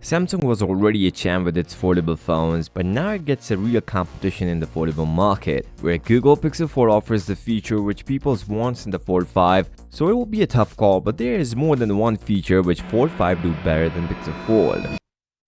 Samsung was already a champ with its foldable phones, but now it gets a real competition in the foldable market, where Google Pixel 4 offers the feature which people want in the Fold 5, so it will be a tough call, but there is more than one feature which Fold 5 do better than Pixel Fold.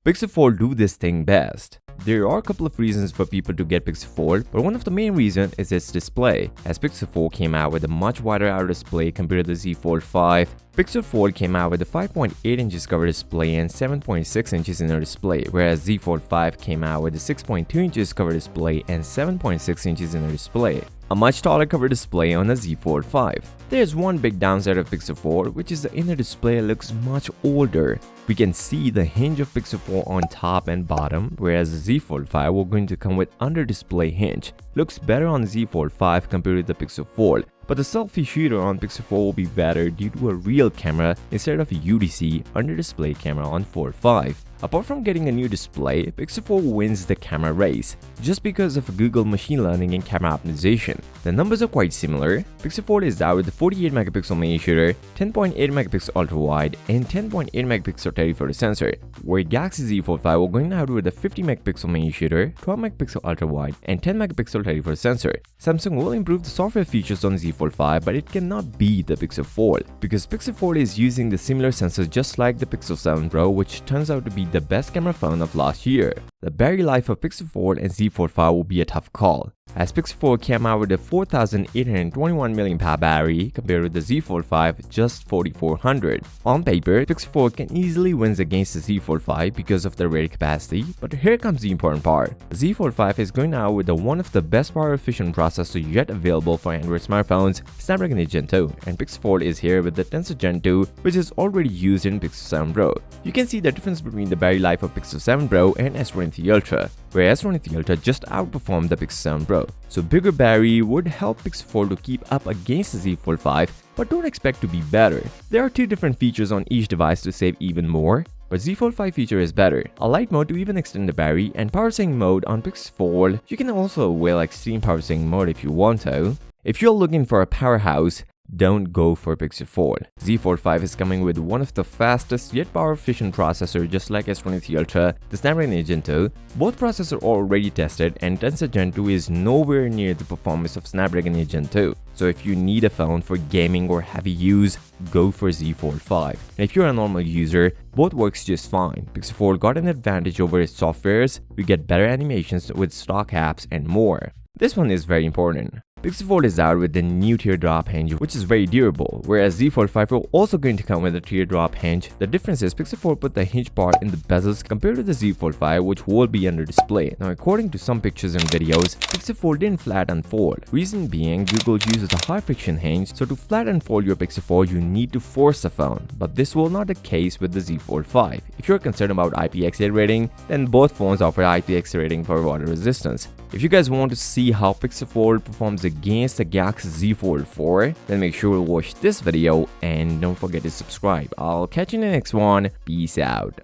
Pixel Fold do this thing best. There are a couple of reasons for people to get Pixel Fold, but one of the main reasons is its display, as Pixel Fold came out with a much wider outer display compared to the Z Fold 5. Pixel Fold came out with a 5.8 inches cover display and 7.6 inches inner display, whereas Z Fold 5 came out with a 6.2 inches cover display and 7.6 inches inner display. A much taller cover display on the Z Fold 5. There's one big downside of Pixel 4, which is the inner display looks much older. We can see the hinge of Pixel 4 on top and bottom, whereas the Z Fold 5 will going to come with under display hinge. Looks better on the Z Fold 5 compared to the Pixel Fold. But the selfie shooter on Pixel 4 will be better due to a real camera instead of a UTC under display camera on Fold 5. Apart from getting a new display, Pixel 4 wins the camera race, just because of Google machine learning and camera optimization. The numbers are quite similar. Pixel 4 is out with the 48 megapixel main shooter, 10.8 megapixel ultra wide, and 10.8 megapixel telephoto sensor, where Galaxy Z Fold 5 will going out with a 50 megapixel main shooter, 12 megapixel ultra wide, and 10 megapixel telephoto sensor. Samsung will improve the software features on Z Fold 5, but it cannot beat the Pixel Fold, because Pixel Fold is using the similar sensors just like the Pixel 7 Pro, which turns out to be the best camera phone of last year. The battery life of Pixel Fold and Z Fold 5 will be a tough call, as Pixel Fold came out with a 4821 mAh battery compared with the Z Fold 5 just 4400. On paper, Pixel Fold can easily win against the Z Fold 5 because of the rated capacity, but here comes the important part. The Z Fold 5 is going out with one of the best power efficient processors yet available for Android smartphones, Snapdragon Gen 2, and Pixel Fold is here with the Tensor Gen 2, which is already used in Pixel 7 Pro. You can see the difference between the battery life of Pixel 7 Pro and S23 Ultra, where S23 Ultra just outperformed the Pixel 7 Pro. So bigger battery would help Pixel Fold to keep up against the Z Fold 5, but don't expect to be better. There are two different features on each device to save even more, but Z Fold 5 feature is better. A light mode to even extend the battery, and power saving mode on Pixel Fold. You can also avail extreme power saving mode if you want to. If you're looking for a powerhouse, don't go for Pixel Fold. Z Fold 5 is coming with one of the fastest yet power efficient processor just like S23 Ultra, the Snapdragon Gen 2. Both processors are already tested, and Tensor Gen 2 is nowhere near the performance of Snapdragon Gen 2. So if you need a phone for gaming or heavy use, go for Z Fold 5. And if you're a normal user, both works just fine. Pixel Fold got an advantage over its softwares, we get better animations with stock apps and more. This one is very important. Pixel Fold is out with the new teardrop hinge, which is very durable, whereas Z Fold 5 will also going to come with a teardrop hinge. The difference is Pixel Fold put the hinge part in the bezels compared to the Z Fold 5, which will be under display. Now, according to some pictures and videos, Pixel Fold didn't flat unfold. Reason being, Google uses a high friction hinge, so to flat unfold your Pixel Fold, you need to force the phone. But this will not be the case with the Z Fold 5. If you're concerned about IPX8 rating, then both phones offer IPX rating for water resistance. If you guys want to see how Pixel Fold performs against the Galaxy Z Fold 4, then make sure to watch this video and don't forget to subscribe. I'll catch you in the next one. Peace out.